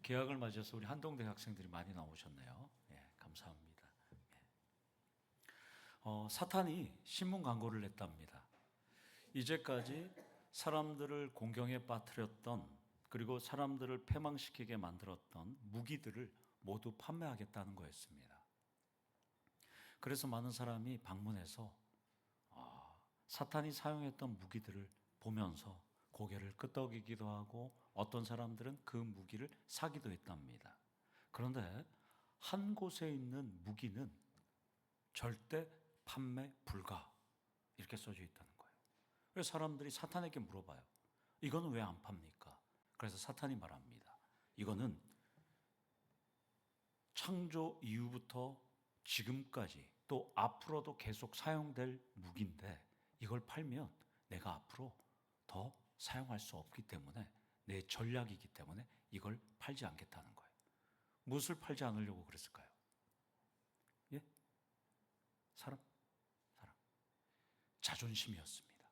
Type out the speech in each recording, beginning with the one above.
개학을 맞이해서 우리 한동대 학생들이 많이 나오셨네요. 예, 감사합니다. 사탄이 신문 광고를 냈답니다. 이제까지 사람들을 공경에 빠뜨렸던, 그리고 사람들을 패망시키게 만들었던 무기들을 모두 판매하겠다는 거였습니다. 그래서 많은 사람이 방문해서 사탄이 사용했던 무기들을 보면서 고개를 끄덕이기도 하고, 어떤 사람들은 그 무기를 사기도 했답니다. 그런데 한 곳에 있는 무기는 절대 판매 불가, 이렇게 써져 있다는 거예요. 그래서 사람들이 사탄에게 물어봐요. 이거는 왜 안 팝니까? 그래서 사탄이 말합니다. 이거는 창조 이후부터 지금까지 또 앞으로도 계속 사용될 무기인데, 이걸 팔면 내가 앞으로 더 사용할 수 없기 때문에, 내 전략이기 때문에 이걸 팔지 않겠다는 거예요. 무엇을 팔지 않으려고 그랬을까요? 예? 사람. 자존심이었습니다.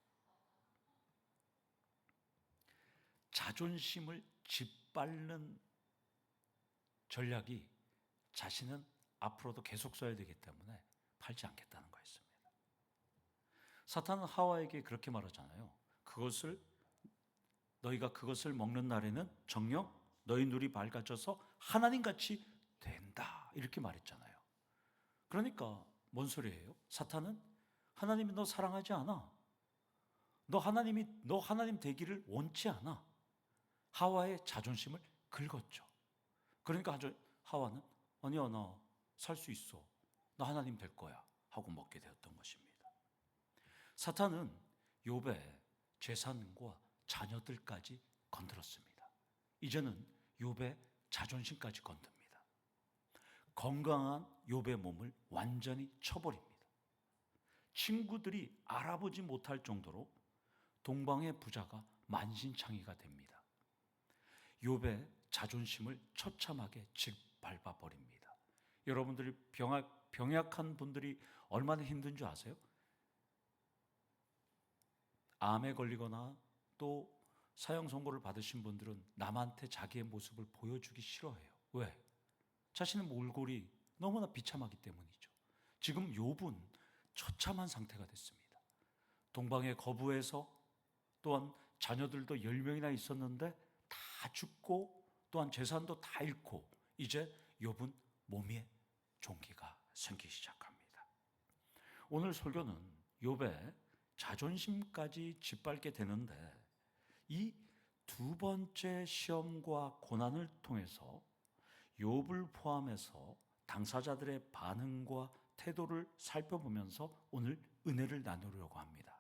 자존심을 짓밟는 전략이 자신은 앞으로도 계속 써야 되기 때문에 팔지 않겠다는 거였습니다. 사탄은 하와에게 그렇게 말하잖아요. 너희가 그것을 먹는 날에는 정녕 너희 눈이 밝아져서 하나님같이 된다, 이렇게 말했잖아요. 그러니까 뭔 소리예요? 사탄은 하나님이 너 사랑하지 않아. 너 하나님 되기를 원치 않아. 하와의 자존심을 긁었죠. 그러니까 하와는 아니야, 나 살 수 있어, 나 하나님 될 거야 하고 먹게 되었던 것입니다. 사탄은 욥의 재산과 자녀들까지 건드렸습니다. 이제는 욥의 자존심까지 건듭니다. 건강한 욥의 몸을 완전히 쳐버립니다. 친구들이 알아보지 못할 정도로 동방의 부자가 만신창이가 됩니다. 욥의 자존심을 처참하게 짓밟아 버립니다. 여러분들이 병약한 분들이 얼마나 힘든 줄 아세요? 암에 걸리거나 또 사형 선고를 받으신 분들은 남한테 자기의 모습을 보여주기 싫어해요. 왜? 자신의 몰골이 너무나 비참하기 때문이죠. 지금 욥은 처참한 상태가 됐습니다. 동방의 거부에서, 또한 자녀들도 10명이나 있었는데 다 죽고, 또한 재산도 다 잃고, 이제 욥은 몸에 종기가 생기기 시작합니다. 오늘 설교는 욥의 자존심까지 짓밟게 되는데, 이 두 번째 시험과 고난을 통해서 욥을 포함해서 당사자들의 반응과 태도를 살펴보면서 오늘 은혜를 나누려고 합니다.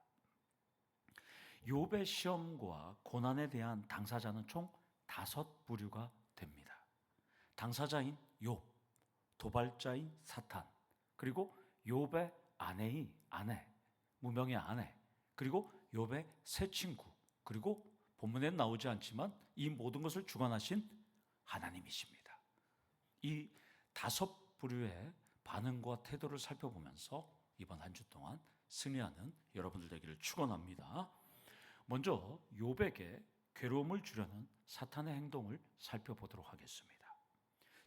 욥의 시험과 고난에 대한 당사자는 총 5부류가 됩니다. 당사자인 욥, 도발자인 사탄, 그리고 욥의 무명의 아내, 그리고 욥의 세 친구, 그리고 본문엔 나오지 않지만 이 모든 것을 주관하신 하나님이십니다. 이 5부류의 반응과 태도를 살펴보면서 이번 한 주 동안 승리하는 여러분들 되기를 축원합니다. 먼저 욥에게 괴로움을 주려는 사탄의 행동을 살펴보도록 하겠습니다.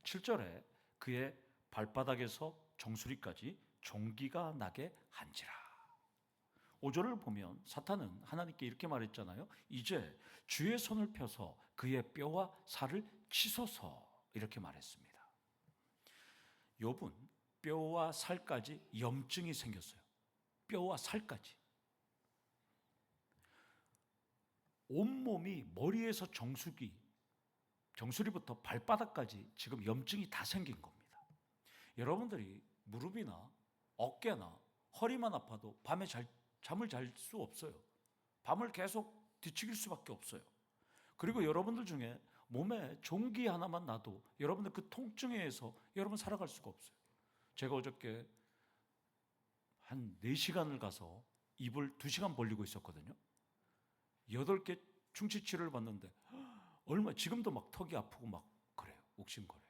7절에 그의 발바닥에서 정수리까지 종기가 나게 한지라. 5절을 보면 사탄은 하나님께 이렇게 말했잖아요. 이제 주의 손을 펴서 그의 뼈와 살을 치소서, 이렇게 말했습니다. 욥은 뼈와 살까지 염증이 생겼어요. 뼈와 살까지. 온몸이 머리에서 정수리부터 발바닥까지 지금 염증이 다 생긴 겁니다. 여러분들이 무릎이나 어깨나 허리만 아파도 밤에 잠을 잘 수 없어요. 밤을 계속 뒤척일 수밖에 없어요. 그리고 여러분들 중에 몸에 종기 하나만 나도 여러분들 그 통증에 의해서 여러분 살아갈 수가 없어요. 제가 어저께 한 4시간을 가서 입을 2시간 벌리고 있었거든요. 8개 충치치료를 받는데 지금도 막 턱이 아프고 막 그래요. 욱신거려요.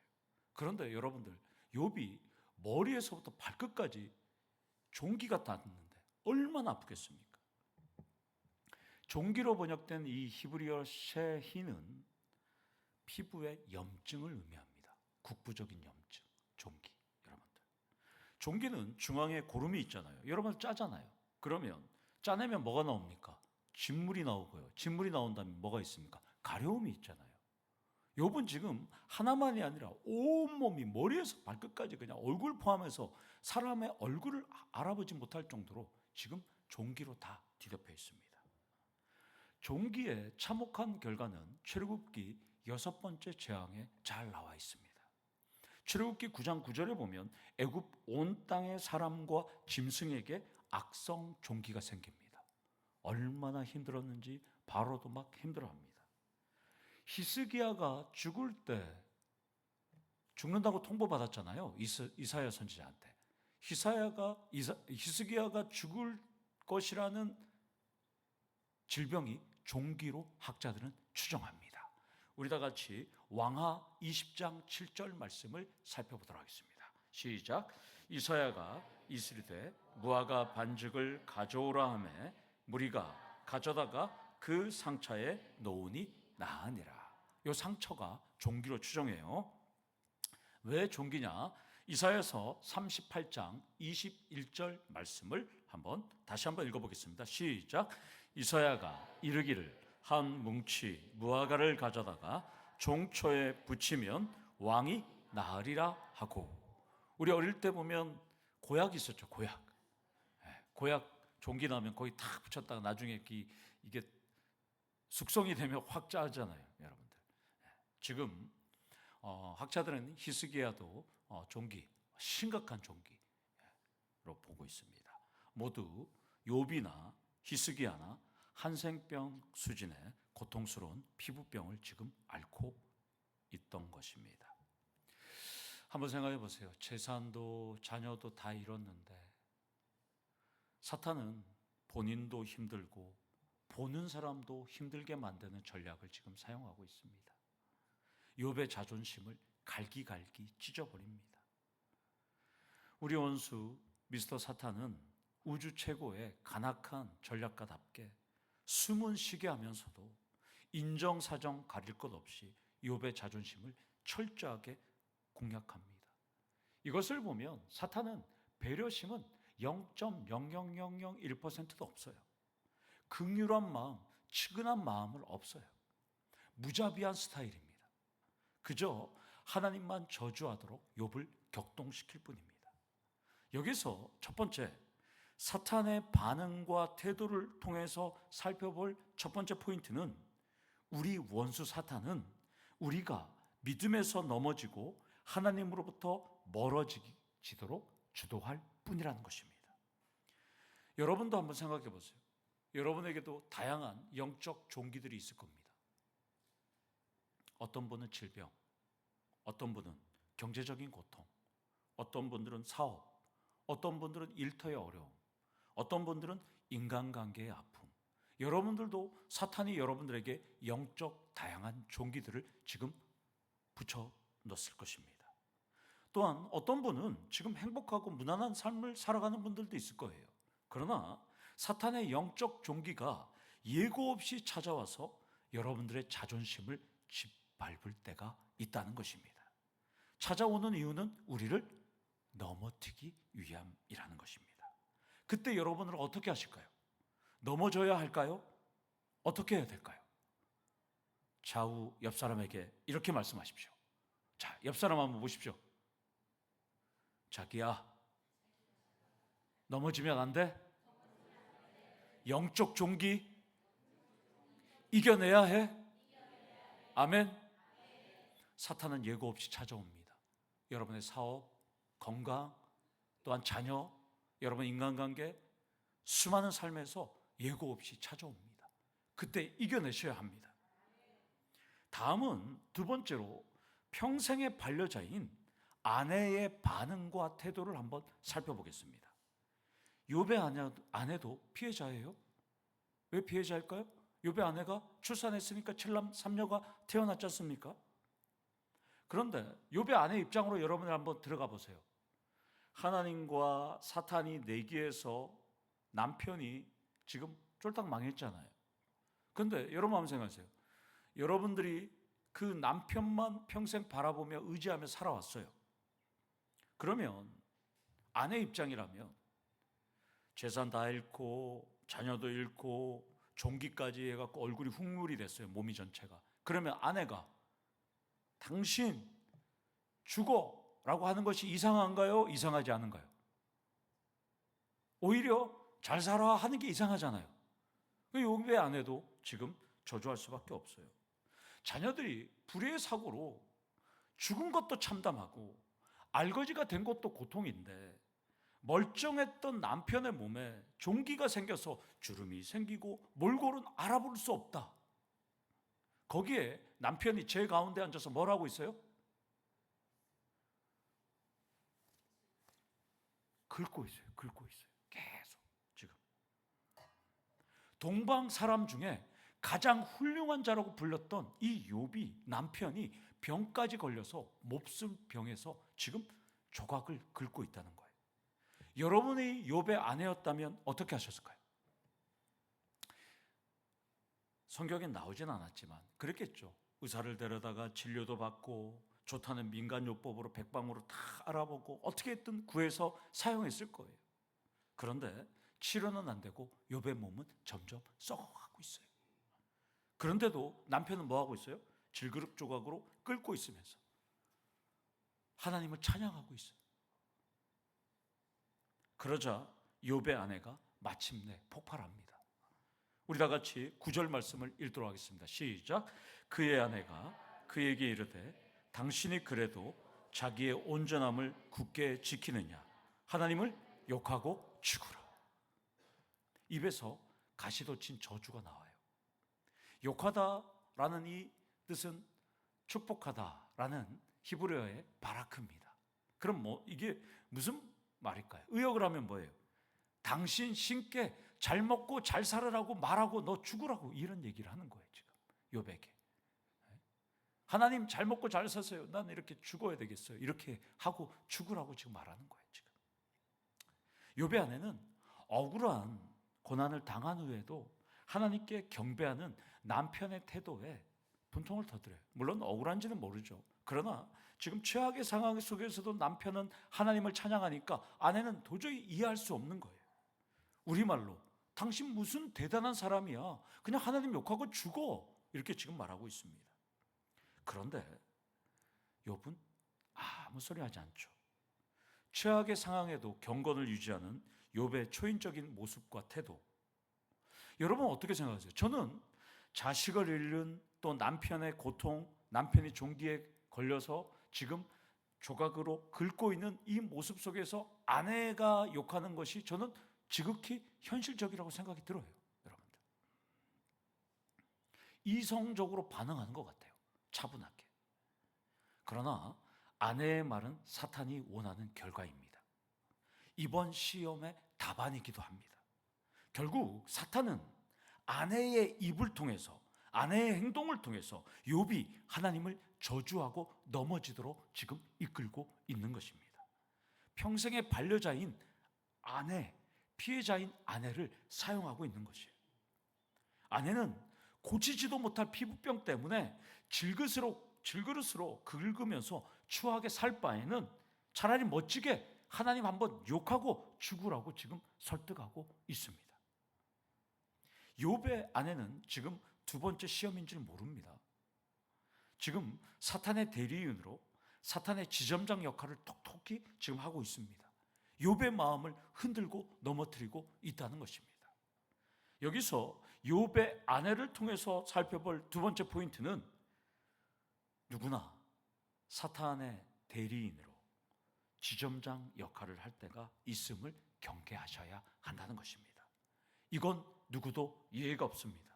그런데 여러분들, 욥이 머리에서부터 발끝까지 종기가 닿는데 얼마나 아프겠습니까? 종기로 번역된 이 히브리어 셰히는 피부의 염증을 의미합니다. 국부적인 염증, 종기. 여러분들, 종기는 중앙에 고름이 있잖아요. 여러분 짜잖아요. 그러면 짜내면 뭐가 나옵니까? 진물이 나오고요. 진물이 나온다면 뭐가 있습니까? 가려움이 있잖아요. 욥은 지금 하나만이 아니라 온몸이 머리에서 발끝까지 그냥 얼굴 포함해서 사람의 얼굴을 알아보지 못할 정도로 지금 종기로 다 뒤덮여 있습니다. 종기의 참혹한 결과는 출애굽기 6번째 재앙에 잘 나와 있습니다. 출애굽기 9장 9절에 보면 애굽 온 땅의 사람과 짐승에게 악성 종기가 생깁니다. 얼마나 힘들었는지 바로도 막 힘들어합니다. 히스기야가 죽을 때 죽는다고 통보받았잖아요. 이사야 선지자한테. 히스기야가 죽을 것이라는 질병이 종기로 학자들은 추정합니다. 우리 다 같이 왕하 20장 7절 말씀을 살펴보도록 하겠습니다. 시작. 이사야가 이스라엘에 무화과 반죽을 가져오라 하매 무리가 가져다가 그 상처에 놓으니 나으니라. 이 상처가 종기로 추정해요. 왜 종기냐? 이사야서 38장 21절 말씀을 다시 한번 읽어보겠습니다. 시작. 이사야가 이르기를 한 뭉치 무화과를 가져다가 종초에 붙이면 왕이 나으리라 하고. 우리 어릴 때 보면 고약 있었죠. 고약 종기 나면 거의 다 붙였다가 나중에 이게 숙성이 되면 확 짜잖아요, 여러분들. 지금 학자들은 히스기야도 종기, 심각한 종기로 보고 있습니다. 모두 욥이나 히스기야나 한생병 수준의 고통스러운 피부병을 지금 앓고 있던 것입니다. 한번 생각해 보세요. 재산도 자녀도 다 잃었는데 사탄은 본인도 힘들고 보는 사람도 힘들게 만드는 전략을 지금 사용하고 있습니다. 욥의 자존심을 갈기갈기 찢어버립니다. 우리 원수 미스터 사탄은 우주 최고의 간악한 전략가답게 숨은 쉬게 하면서도 인정사정 가릴 것 없이 욥의 자존심을 철저하게 공략합니다. 이것을 보면 사탄은 배려심은 0.00001%도 없어요. 긍휼한 마음, 측은한 마음을 없어요. 무자비한 스타일입니다. 그저 하나님만 저주하도록 욥을 격동시킬 뿐입니다. 여기서 첫 번째, 사탄의 반응과 태도를 통해서 살펴볼 첫 번째 포인트는 우리 원수 사탄은 우리가 믿음에서 넘어지고 하나님으로부터 멀어지도록 주도할 뿐이라는 것입니다. 여러분도 한번 생각해 보세요. 여러분에게도 다양한 영적 종기들이 있을 겁니다. 어떤 분은 질병, 어떤 분은 경제적인 고통, 어떤 분들은 사업, 어떤 분들은 일터의 어려움, 어떤 분들은 인간관계의 아픔. 여러분들도 사탄이 여러분들에게 영적 다양한 종기들을 지금 붙여 넣었을 것입니다. 또한 어떤 분은 지금 행복하고 무난한 삶을 살아가는 분들도 있을 거예요. 그러나 사탄의 영적 종기가 예고 없이 찾아와서 여러분들의 자존심을 짓밟을 때가 있다는 것입니다. 찾아오는 이유는 우리를 넘어뜨리기 위함이라는 것입니다. 그때 여러분은 어떻게 하실까요? 넘어져야 할까요? 어떻게 해야 될까요? 좌우 옆 사람에게 이렇게 말씀하십시오. 자, 옆 사람 한번 보십시오. 자기야, 넘어지면 안 돼? 영적 종기 이겨내야 해? 아멘. 사탄은 예고 없이 찾아옵니다. 여러분의 사업, 건강, 또한 자녀, 여러분 인간관계, 수많은 삶에서 예고 없이 찾아옵니다. 그때 이겨내셔야 합니다. 다음은 두 번째로 평생의 반려자인 아내의 반응과 태도를 한번 살펴보겠습니다. 욥의 아내도 피해자예요. 왜 피해자일까요? 욥의 아내가 출산했으니까 7남 3녀가 태어났지 않습니까? 그런데 욥의 아내 입장으로 여러분이 한번 들어가 보세요. 하나님과 사탄이 내기해서 남편이 지금 쫄딱 망했잖아요. 그런데 여러분 한번 생각하세요. 여러분들이 그 남편만 평생 바라보며 의지하며 살아왔어요. 그러면 아내 입장이라면 재산 다 잃고 자녀도 잃고 종기까지 해갖고 얼굴이 흉물이 됐어요. 몸이 전체가. 그러면 아내가 당신 죽어 라고 하는 것이 이상한가요? 이상하지 않은가요? 오히려 잘 살아 하는 게 이상하잖아요. 욥의 아내도 지금 저주할 수밖에 없어요. 자녀들이 불의의 사고로 죽은 것도 참담하고 알거지가 된 것도 고통인데 멀쩡했던 남편의 몸에 종기가 생겨서 주름이 생기고 몰골은 알아볼 수 없다. 거기에 남편이 제 가운데 앉아서 뭘 하고 있어요? 긁고 있어요. 긁고 있어요. 계속 지금. 동방 사람 중에 가장 훌륭한 자라고 불렸던 이 욥이 남편이 병까지 걸려서 몹쓸 병에서 지금 조각을 긁고 있다는 거예요. 여러분이 욥의 아내였다면 어떻게 하셨을까요? 성경에 나오진 않았지만 그랬겠죠. 의사를 데려다가 진료도 받고 좋다는 민간요법으로 백방으로 다 알아보고 어떻게든 구해서 사용했을 거예요. 그런데 치료는 안 되고 욥의 몸은 점점 썩어가고 있어요. 그런데도 남편은 뭐 하고 있어요? 질그릇 조각으로 끓고 있으면서 하나님을 찬양하고 있어요. 그러자 욥의 아내가 마침내 폭발합니다. 우리 다 같이 9절 말씀을 읽도록 하겠습니다. 시작. 그의 아내가 그에게 이르되 당신이 그래도 자기의 온전함을 굳게 지키느냐? 하나님을 욕하고 죽으라. 입에서 가시돋친 저주가 나와요. 욕하다라는 이 뜻은 축복하다라는 히브리어의 바라크입니다. 그럼 뭐 이게 무슨 말일까요? 의역을 하면 뭐예요? 당신 신께 잘 먹고 잘 살으라고 말하고 너 죽으라고 이런 얘기를 하는 거예요. 지금 욥에게. 하나님 잘 먹고 잘 사세요. 난 이렇게 죽어야 되겠어요. 이렇게 하고 죽으라고 지금 말하는 거예요. 지금 욥의 아내는 억울한 고난을 당한 후에도 하나님께 경배하는 남편의 태도에 분통을 터뜨려요. 물론 억울한지는 모르죠. 그러나 지금 최악의 상황 속에서도 남편은 하나님을 찬양하니까 아내는 도저히 이해할 수 없는 거예요. 우리말로 당신 무슨 대단한 사람이야. 그냥 하나님 욕하고 죽어. 이렇게 지금 말하고 있습니다. 그런데 욥은 아무 소리 하지 않죠. 최악의 상황에도 경건을 유지하는 욥의 초인적인 모습과 태도. 여러분 어떻게 생각하세요? 저는 자식을 잃는 또 남편의 고통, 남편이 종기에 걸려서 지금 조각으로 긁고 있는 이 모습 속에서 아내가 욕하는 것이 저는 지극히 현실적이라고 생각이 들어요. 여러분들 이성적으로 반응하는 것 같아요. 차분하게. 그러나 아내의 말은 사탄이 원하는 결과입니다. 이번 시험의 답안이기도 합니다. 결국 사탄은 아내의 입을 통해서, 아내의 행동을 통해서 욥이 하나님을 저주하고 넘어지도록 지금 이끌고 있는 것입니다. 평생의 반려자인 아내, 피해자인 아내를 사용하고 있는 것이에요. 아내는 고치지도 못할 피부병 때문에 질그릇으로 긁으면서 추하게 살 바에는 차라리 멋지게 하나님 한번 욕하고 죽으라고 지금 설득하고 있습니다. 욥의 아내는 지금 두 번째 시험인 줄 모릅니다. 지금 사탄의 대리인으로 사탄의 지점장 역할을 톡톡히 지금 하고 있습니다. 욥의 마음을 흔들고 넘어뜨리고 있다는 것입니다. 여기서 욥의 아내를 통해서 살펴볼 두 번째 포인트는 누구나 사탄의 대리인으로 지점장 역할을 할 때가 있음을 경계하셔야 한다는 것입니다. 이건 누구도 이해가 없습니다.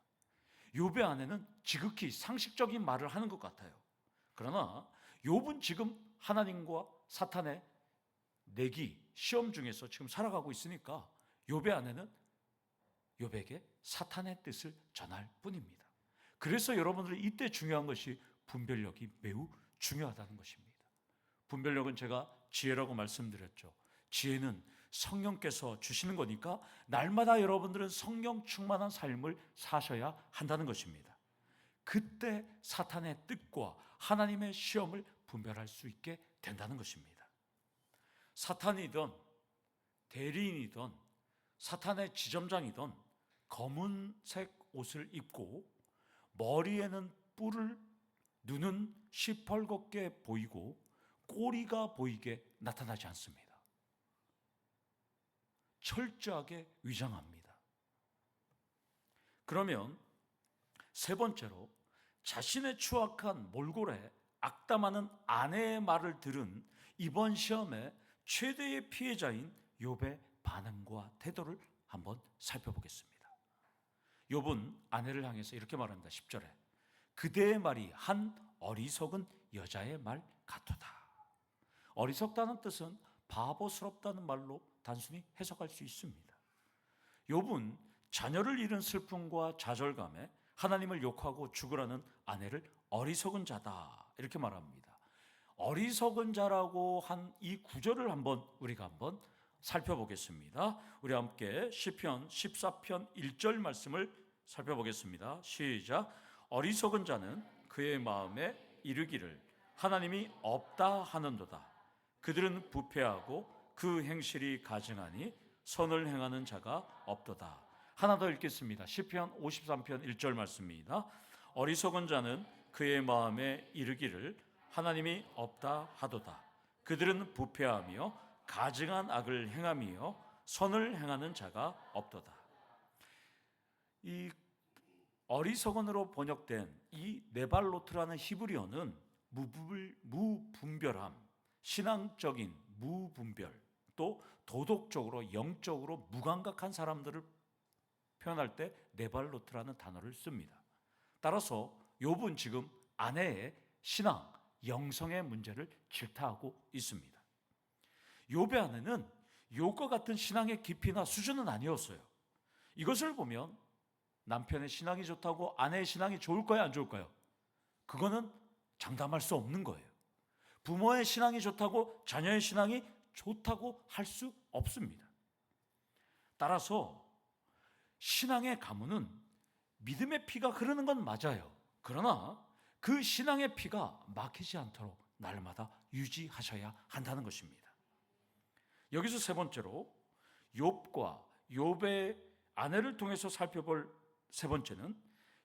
욥의 아내는 지극히 상식적인 말을 하는 것 같아요. 그러나 욥은 지금 하나님과 사탄의 내기, 시험 중에서 지금 살아가고 있으니까 욥의 아내는 욥에게 사탄의 뜻을 전할 뿐입니다. 그래서 여러분들 이때 중요한 것이 분별력이 매우 중요하다는 것입니다. 분별력은 제가 지혜라고 말씀드렸죠. 지혜는 성령께서 주시는 거니까 날마다 여러분들은 성령 충만한 삶을 사셔야 한다는 것입니다. 그때 사탄의 뜻과 하나님의 시험을 분별할 수 있게 된다는 것입니다. 사탄이든 대리인이든 사탄의 지점장이든 검은색 옷을 입고 머리에는 뿔을, 눈은 시펄겋게 보이고 꼬리가 보이게 나타나지 않습니다. 철저하게 위장합니다. 그러면 세 번째로, 자신의 추악한 몰골에 악담하는 아내의 말을 들은 이번 시험의 최대의 피해자인 욥의 반응과 태도를 한번 살펴보겠습니다. 욥은 아내를 향해서 이렇게 말합니다. 10절에 그대의 말이 한 어리석은 여자의 말 같도다. 어리석다는 뜻은 바보스럽다는 말로 단순히 해석할 수 있습니다. 욥은 자녀를 잃은 슬픔과 좌절감에 하나님을 욕하고 죽으라는 아내를 어리석은 자다 이렇게 말합니다. 어리석은 자라고 한 이 구절을 우리가 한번 살펴보겠습니다. 우리 함께 시편 14편 1절 말씀을 살펴보겠습니다. 시작. 어리석은 자는 그의 마음에 이르기를 하나님이 없다 하는도다. 그들은 부패하고 그 행실이 가증하니 선을 행하는 자가 없도다. 하나 더 읽겠습니다. 시편 53편 1절 말씀입니다. 어리석은 자는 그의 마음에 이르기를 하나님이 없다 하도다. 그들은 부패하며 가증한 악을 행하며 선을 행하는 자가 없도다. 이 어리석은으로 번역된 이 네발로트라는 히브리어는 무분별함, 신앙적인 무분별, 또 도덕적으로 영적으로 무감각한 사람들을 표현할 때 네발로트라는 단어를 씁니다. 따라서 욥은 지금 아내의 신앙, 영성의 문제를 질타하고 있습니다. 욥의 아내는 욥과 같은 신앙의 깊이나 수준은 아니었어요. 이것을 보면 남편의 신앙이 좋다고 아내의 신앙이 좋을까요, 안 좋을까요? 그거는 장담할 수 없는 거예요. 부모의 신앙이 좋다고 자녀의 신앙이 좋다고 할 수 없습니다. 따라서 신앙의 가문은 믿음의 피가 흐르는 건 맞아요. 그러나 그 신앙의 피가 막히지 않도록 날마다 유지하셔야 한다는 것입니다. 여기서 세 번째로 욥과 욥의 아내를 통해서 살펴볼 세 번째는,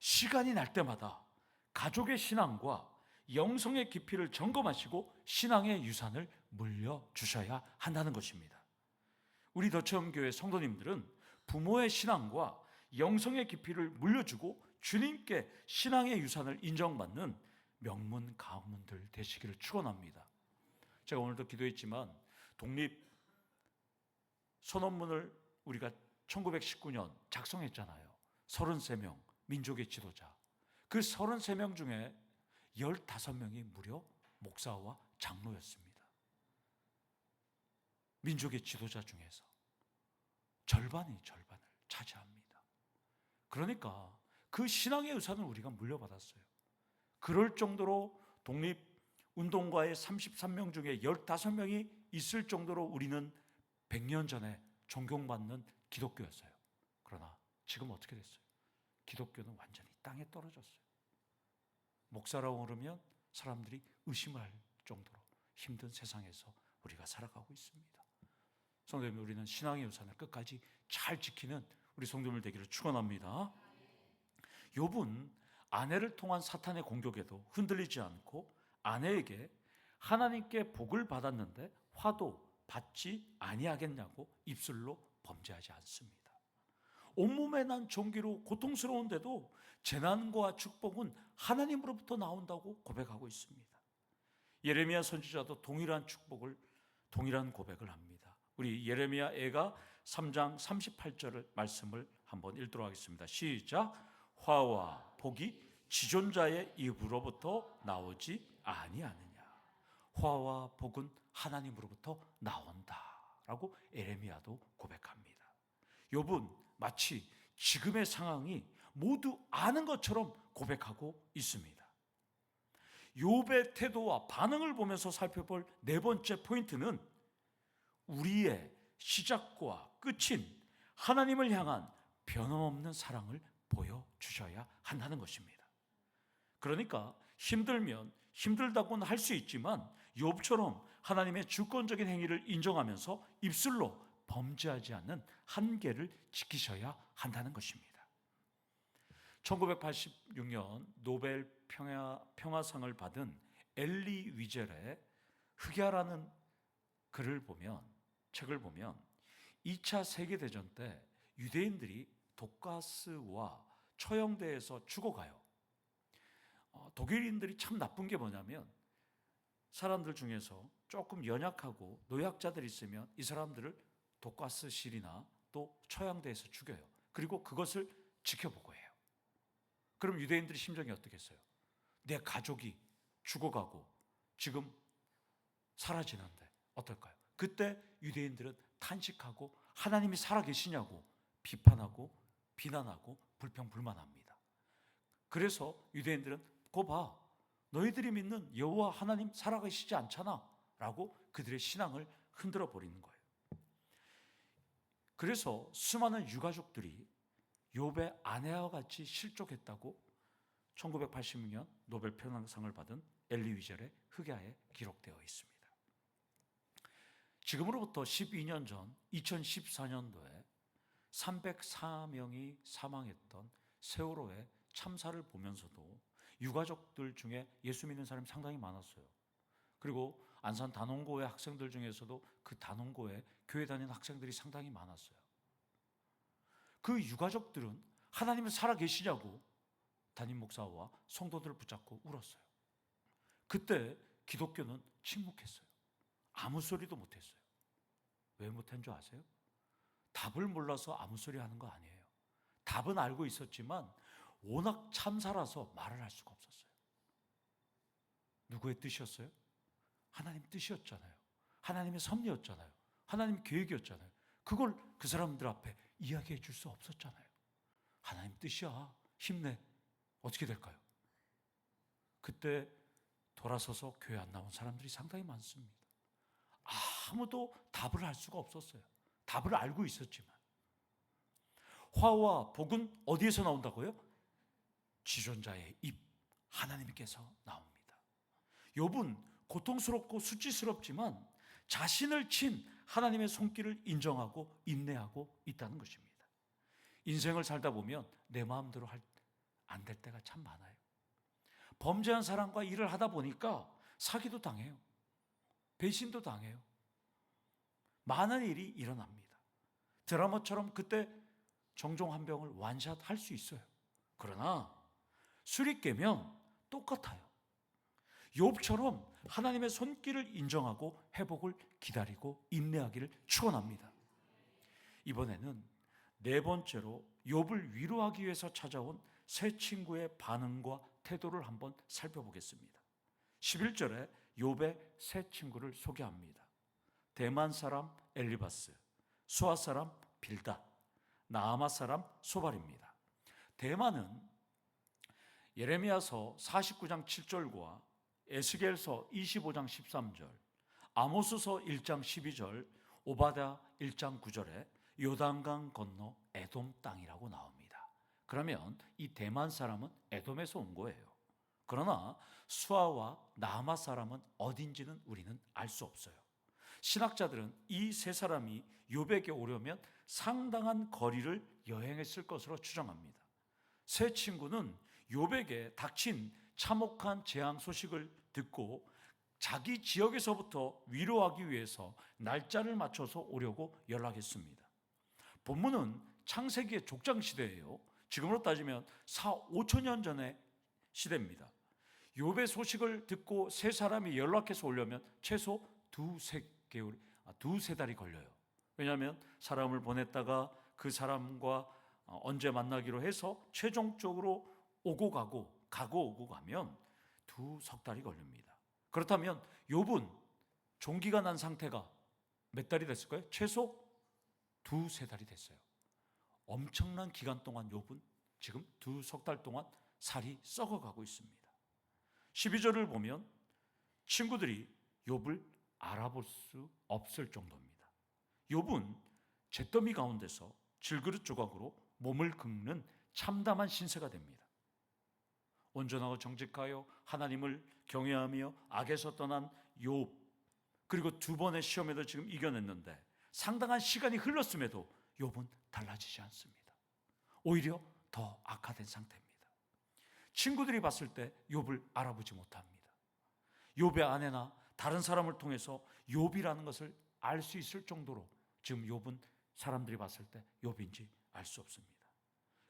시간이 날 때마다 가족의 신앙과 영성의 깊이를 점검하시고 신앙의 유산을 물려주셔야 한다는 것입니다. 우리 더체험교회 성도님들은 부모의 신앙과 영성의 깊이를 물려주고 주님께 신앙의 유산을 인정받는 명문 가문들 되시기를 축원합니다. 제가 오늘도 기도했지만 독립 선언문을 우리가 1919년 작성했잖아요. 33명 민족의 지도자. 그 33명 중에 15명이 무려 목사와 장로였습니다. 민족의 지도자 중에서 절반을 차지합니다. 그러니까 그 신앙의 유산을 우리가 물려받았어요. 그럴 정도로 독립운동가의 33명 중에 15명이 있을 정도로 우리는 100년 전에 존경받는 기독교였어요. 그러나 지금 어떻게 됐어요? 기독교는 완전히 땅에 떨어졌어요. 목사라고 그러면 사람들이 의심할 정도로 힘든 세상에서 우리가 살아가고 있습니다. 성도님, 우리는 신앙의 유산을 끝까지 잘 지키는 우리 성도들 되기를 축원합니다. 욥은 아내를 통한 사탄의 공격에도 흔들리지 않고 아내에게 하나님께 복을 받았는데 화도 받지 아니하겠냐고 입술로 범죄하지 않습니다. 온몸에 난 종기로 고통스러운데도 재난과 축복은 하나님으로부터 나온다고 고백하고 있습니다. 예레미야 선지자도 동일한 고백을 합니다. 우리 예레미야 애가 3장 38절을 말씀을 한번 읽도록 하겠습니다. 시작. 화와 복이 지존자의 입으로부터 나오지 아니하느냐. 화와 복은 하나님으로부터 나온다라고 예레미야도 고백합니다. 욥은 마치 지금의 상황이 모두 아는 것처럼 고백하고 있습니다. 욥의 태도와 반응을 보면서 살펴볼 네 번째 포인트는 우리의 시작과 끝인 하나님을 향한 변함없는 사랑을 보여주셔야 한다는 것입니다. 그러니까 힘들면 힘들다고는 할 수 있지만 욥처럼 하나님의 주권적인 행위를 인정하면서 입술로 범죄하지 않는 한계를 지키셔야 한다는 것입니다. 1986년 노벨 평화상을 받은 엘리 위젤의 흑야라는 책을 보면 2차 세계대전 때 유대인들이 독가스와 처형대에서 죽어가요. 독일인들이 참 나쁜 게 뭐냐면 사람들 중에서 조금 연약하고 노약자들이 있으면 이 사람들을 독가스실이나 또 처형대에서 죽여요. 그리고 그것을 지켜보고 해요. 그럼 유대인들의 심정이 어떻겠어요? 내 가족이 죽어가고 지금 사라지는데 어떨까요? 그때 유대인들은 탄식하고 하나님이 살아계시냐고 비판하고 비난하고 불평불만합니다. 그래서 유대인들은 거 봐, 너희들이 믿는 여호와 하나님 살아계시지 않잖아 라고 그들의 신앙을 흔들어 버리는 거예요. 그래서 수많은 유가족들이 욥의 아내와 같이 실족했다고 1986년 노벨 평화상을 받은 엘리 위젤의 흑야에 기록되어 있습니다. 지금으로부터 12년 전 2014년도에 304명이 사망했던 세월호의 참사를 보면서도 유가족들 중에 예수 믿는 사람이 상당히 많았어요. 그리고 안산 단원고의 학생들 중에서도 그 단원고에 교회 다니는 학생들이 상당히 많았어요. 그 유가족들은 하나님은 살아계시냐고 담임 목사와 성도들을 붙잡고 울었어요. 그때 기독교는 침묵했어요. 아무 소리도 못했어요. 왜 못한 줄 아세요? 답을 몰라서 아무 소리 하는 거 아니에요. 답은 알고 있었지만 워낙 참사라서 말을 할 수가 없었어요. 누구의 뜻이었어요? 하나님 뜻이었잖아요. 하나님의 섭리였잖아요. 하나님 계획이었잖아요. 그걸 그 사람들 앞에 이야기해 줄 수 없었잖아요. 하나님 뜻이야. 힘내. 어떻게 될까요? 그때 돌아서서 교회 안 나온 사람들이 상당히 많습니다. 아무도 답을 할 수가 없었어요. 답을 알고 있었지만. 화와 복은 어디에서 나온다고요? 지존자의 입, 하나님께서 나옵니다. 욥은 고통스럽고 수치스럽지만 자신을 친 하나님의 손길을 인정하고 인내하고 있다는 것입니다. 인생을 살다 보면 내 마음대로 안 될 때가 참 많아요. 범죄한 사람과 일을 하다 보니까 사기도 당해요. 배신도 당해요. 많은 일이 일어납니다. 드라마처럼 그때 정종 한 병을 완샷할 수 있어요. 그러나 술이 깨면 똑같아요. 욥처럼 하나님의 손길을 인정하고 회복을 기다리고 인내하기를 축원합니다. 이번에는 네 번째로 욥을 위로하기 위해서 찾아온 세 친구의 반응과 태도를 한번 살펴보겠습니다. 11절에 욥의 세 친구를 소개합니다. 대만 사람 엘리바스, 수아 사람 빌닷, 나아마 사람 소발입니다. 대만은 예레미야서 49장 7절과 에스겔서 25장 13절, 아모스서 1장 12절, 오바댜 1장 9절에 요단강 건너 에돔 땅이라고 나옵니다. 그러면 이 대만 사람은 에돔에서 온 거예요. 그러나 수아와 나아마 사람은 어딘지는 우리는 알 수 없어요. 신학자들은 이 세 사람이 욥에게 오려면 상당한 거리를 여행했을 것으로 추정합니다. 세 친구는 욥에게 닥친 참혹한 재앙 소식을 듣고 자기 지역에서부터 위로하기 위해서 날짜를 맞춰서 오려고 연락했습니다. 본문은 창세기의 족장 시대예요. 지금으로 따지면 4,5천년 전의 시대입니다. 욥의 소식을 듣고 세 사람이 연락해서 오려면 최소 두세 달이 걸려요. 왜냐하면 사람을 보냈다가 그 사람과 언제 만나기로 해서 최종적으로 오고 가고 가면 석 달이 걸립니다. 그렇다면 욥은 종기가 난 상태가 몇 달이 됐을까요? 최소 두세 달이 됐어요. 엄청난 기간 동안 욥은 지금 석 달 동안 살이 썩어가고 있습니다. 12절을 보면 친구들이 욥을 알아볼 수 없을 정도입니다. 욥은 잿더미 가운데서 질그릇 조각으로 몸을 긁는 참담한 신세가 됩니다. 온전하고 정직하여 하나님을 경외하며 악에서 떠난 욥, 그리고 두 번의 시험에도 지금 이겨냈는데 상당한 시간이 흘렀음에도 욥은 달라지지 않습니다. 오히려 더 악화된 상태입니다. 친구들이 봤을 때 욥을 알아보지 못합니다. 욥의 아내나 다른 사람을 통해서 욥이라는 것을 알 수 있을 정도로 지금 욥은 사람들이 봤을 때 욥인지 알 수 없습니다.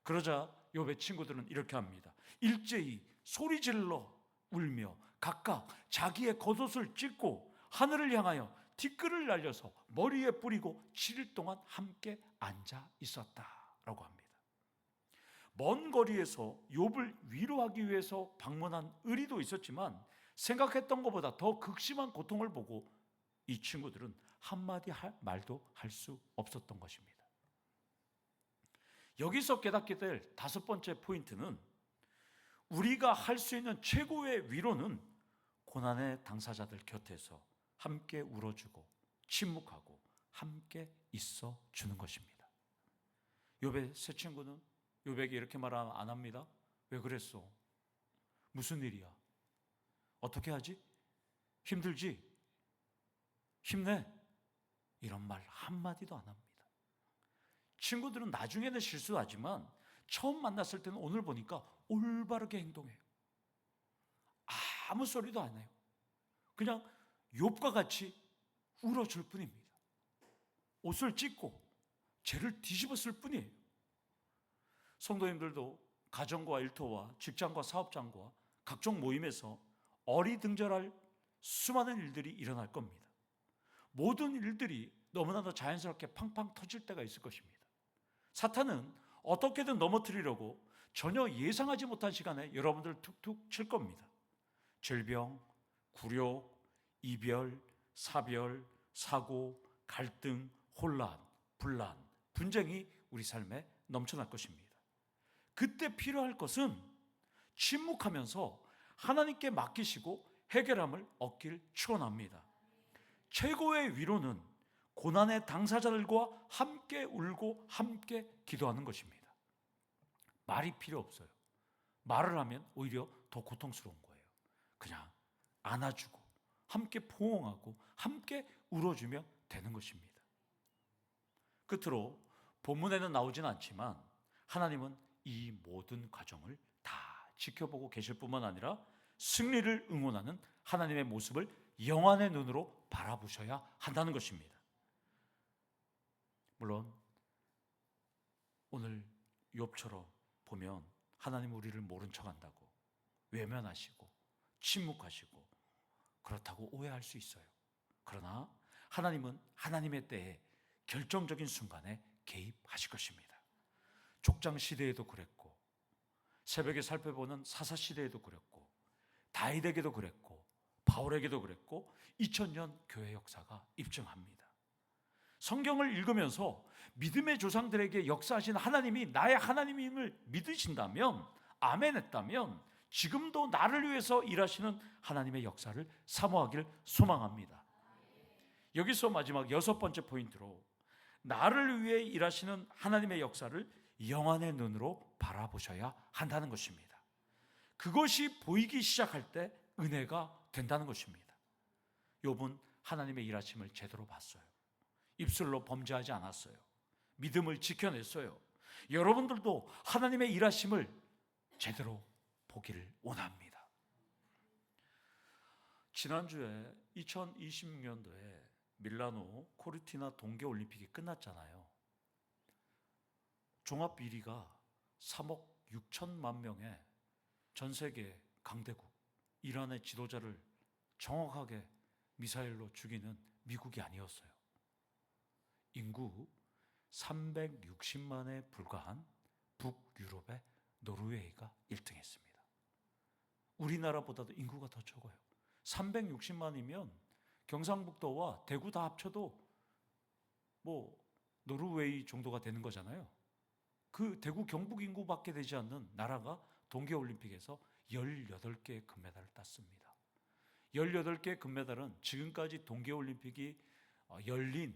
그러자 욥의 친구들은 이렇게 합니다. 일제히 소리질러 울며 각각 자기의 겉옷을 찢고 하늘을 향하여 티끌을 날려서 머리에 뿌리고 7일 동안 함께 앉아 있었다라고 합니다. 먼 거리에서 욥을 위로하기 위해서 방문한 의리도 있었지만 생각했던 것보다 더 극심한 고통을 보고 이 친구들은 한마디 말도 할 수 없었던 것입니다. 여기서 깨닫게 될 다섯 번째 포인트는 우리가 할 수 있는 최고의 위로는 고난의 당사자들 곁에서 함께 울어주고 침묵하고 함께 있어 주는 것입니다. 욥의 세 친구는 욥에게 이렇게 말 안 합니다. 왜 그랬어? 무슨 일이야? 어떻게 하지? 힘들지? 힘내? 이런 말 한마디도 안 합니다. 친구들은 나중에는 실수하지만 처음 만났을 때는 오늘 보니까 올바르게 행동해요. 아무 소리도 안 해요. 그냥 욥과 같이 울어줄 뿐입니다. 옷을 찢고 죄를 뒤집었을 뿐이에요. 성도님들도 가정과 일터와 직장과 사업장과 각종 모임에서 어리둥절할 수많은 일들이 일어날 겁니다. 모든 일들이 너무나도 자연스럽게 팡팡 터질 때가 있을 것입니다. 사탄은 어떻게든 넘어뜨리려고 전혀 예상하지 못한 시간에 여러분들 툭툭 칠 겁니다. 질병, 굴욕, 이별, 사별, 사고, 갈등, 혼란, 분란, 분쟁이 우리 삶에 넘쳐날 것입니다. 그때 필요할 것은 침묵하면서 하나님께 맡기시고 해결함을 얻길 축원합니다. 최고의 위로는 고난의 당사자들과 함께 울고 함께 기도하는 것입니다. 말이 필요 없어요. 말을 하면 오히려 더 고통스러운 거예요. 그냥 안아주고 함께 포옹하고 함께 울어주면 되는 것입니다. 끝으로 본문에는 나오진 않지만 하나님은 이 모든 과정을 다 지켜보고 계실 뿐만 아니라 승리를 응원하는 하나님의 모습을 영안의 눈으로 바라보셔야 한다는 것입니다. 물론 오늘 욥처럼 보면 하나님 우리를 모른 척한다고 외면하시고 침묵하시고 그렇다고 오해할 수 있어요. 그러나 하나님은 하나님의 때에 결정적인 순간에 개입하실 것입니다. 족장 시대에도 그랬고 새벽에 살펴보는 사사 시대에도 그랬고 다윗에게도 그랬고 바울에게도 그랬고 2000년 교회 역사가 입증합니다. 성경을 읽으면서 믿음의 조상들에게 역사하신 하나님이 나의 하나님임을 믿으신다면, 아멘 했다면 지금도 나를 위해서 일하시는 하나님의 역사를 사모하길 소망합니다. 여기서 마지막 여섯 번째 포인트로 나를 위해 일하시는 하나님의 역사를 영안의 눈으로 바라보셔야 한다는 것입니다. 그것이 보이기 시작할 때 은혜가 된다는 것입니다. 욥은 하나님의 일하심을 제대로 봤어요. 입술로 범죄하지 않았어요. 믿음을 지켜냈어요. 여러분들도 하나님의 일하심을 제대로 보기를 원합니다. 지난주에 2026년도에 밀라노 코르티나 동계올림픽이 끝났잖아요. 종합 비리가 3억 6천만 명의 전 세계 강대국 이란의 지도자를 정확하게 미사일로 죽이는 미국이 아니었어요. 인구 360만에 불과한 북유럽의 노르웨이가 1등했습니다. 우리나라보다도 인구가 더 적어요. 360만이면 경상북도와 대구 다 합쳐도 노르웨이 정도가 되는 거잖아요. 그 대구 경북 인구밖에 되지 않는 나라가 동계올림픽에서 18개의 금메달을 땄습니다. 18개의 금메달은 지금까지 동계올림픽이 열린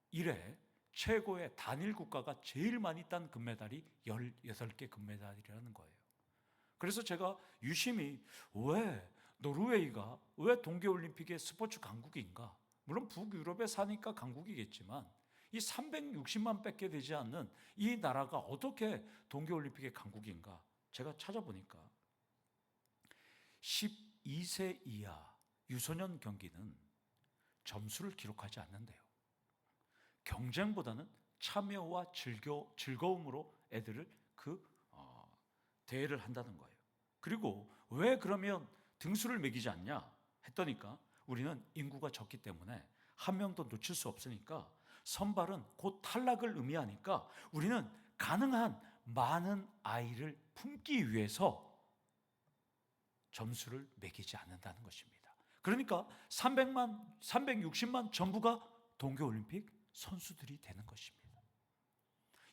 이래 최고의 단일 국가가 제일 많이 딴 금메달이 18개 금메달이라는 거예요. 그래서 제가 유심히 왜 노르웨이가 왜 동계올림픽의 스포츠 강국인가? 물론 북유럽에 사니까 강국이겠지만 이 360만 밖에 되지 않는 이 나라가 어떻게 동계올림픽의 강국인가? 제가 찾아보니까 12세 이하 유소년 경기는 점수를 기록하지 않는데요. 경쟁보다는 참여와 즐거움으로 애들을 대회를 한다는 거예요. 그리고 왜 그러면 등수를 매기지 않냐 했더니까 우리는 인구가 적기 때문에 한 명도 놓칠 수 없으니까 선발은 곧 탈락을 의미하니까 우리는 가능한 많은 아이를 품기 위해서 점수를 매기지 않는다는 것입니다. 그러니까 360만 전부가 동계올림픽 선수들이 되는 것입니다.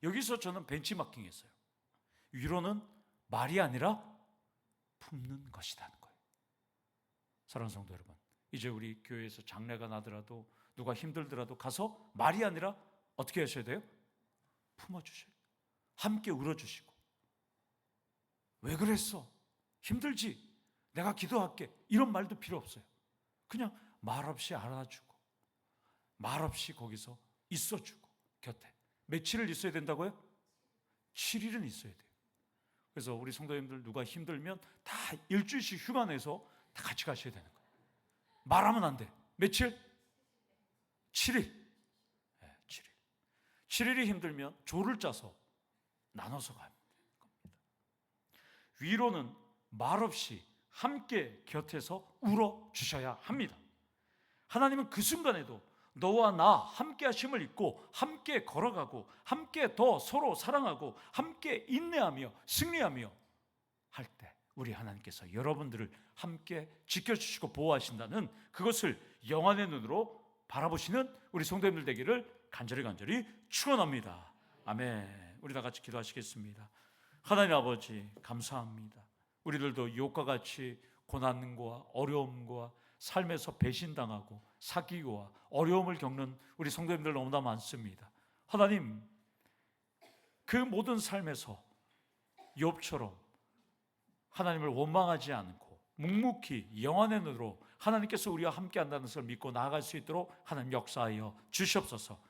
여기서 저는 벤치마킹했어요. 위로는 말이 아니라 품는 것이라는 거예요. 사랑하는 성도 여러분, 이제 우리 교회에서 장례가 나더라도 누가 힘들더라도 가서 말이 아니라 어떻게 하셔야 돼요? 품어주셔야 돼요. 함께 울어주시고, 왜 그랬어? 힘들지? 내가 기도할게. 이런 말도 필요 없어요. 그냥 말없이 알아주고 말없이 거기서 있어주고 곁에. 며칠을 있어야 된다고요? 7일은 있어야 돼요. 그래서 우리 성도님들 누가 힘들면 다 일주일씩 휴가 내서 다 같이 가셔야 되는 거예요. 말하면 안 돼. 며칠? 7일. 네, 7일. 7일이 힘들면 조를 짜서 나눠서 가야 됩니다. 위로는 말없이 함께 곁에서 울어주셔야 합니다. 하나님은 그 순간에도 너와 나 함께 하심을 잊고 함께 걸어가고 함께 더 서로 사랑하고 함께 인내하며 승리하며 할 때 우리 하나님께서 여러분들을 함께 지켜주시고 보호하신다는 그것을 영안의 눈으로 바라보시는 우리 성도님들 되기를 간절히 축원합니다. 아멘. 우리 다 같이 기도하시겠습니다. 하나님 아버지 감사합니다. 우리들도 욕과 같이 고난과 어려움과 삶에서 배신당하고 사기와 어려움을 겪는 우리 성도님들 너무나 많습니다. 하나님, 그 모든 삶에서 욥처럼 하나님을 원망하지 않고 묵묵히 영원의 눈으로 하나님께서 우리와 함께 한다는 것을 믿고 나아갈 수 있도록 하나님 역사하여 주시옵소서.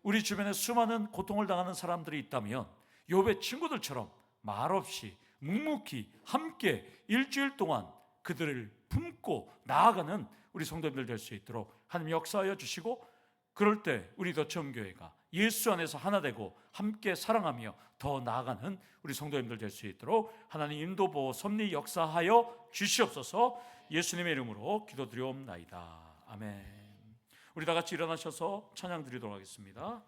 우리 주변에 수많은 고통을 당하는 사람들이 있다면 욥의 친구들처럼 말없이 묵묵히 함께 일주일 동안 그들을 품고 나아가는 우리 성도님들 될 수 있도록 하나님 역사하여 주시고, 그럴 때 우리 더치홈교회가 예수 안에서 하나 되고 함께 사랑하며 더 나아가는 우리 성도님들 될 수 있도록 하나님 인도 보호 섭리 역사하여 주시옵소서. 예수님의 이름으로 기도드리옵나이다. 아멘. 우리 다 같이 일어나셔서 찬양 드리도록 하겠습니다.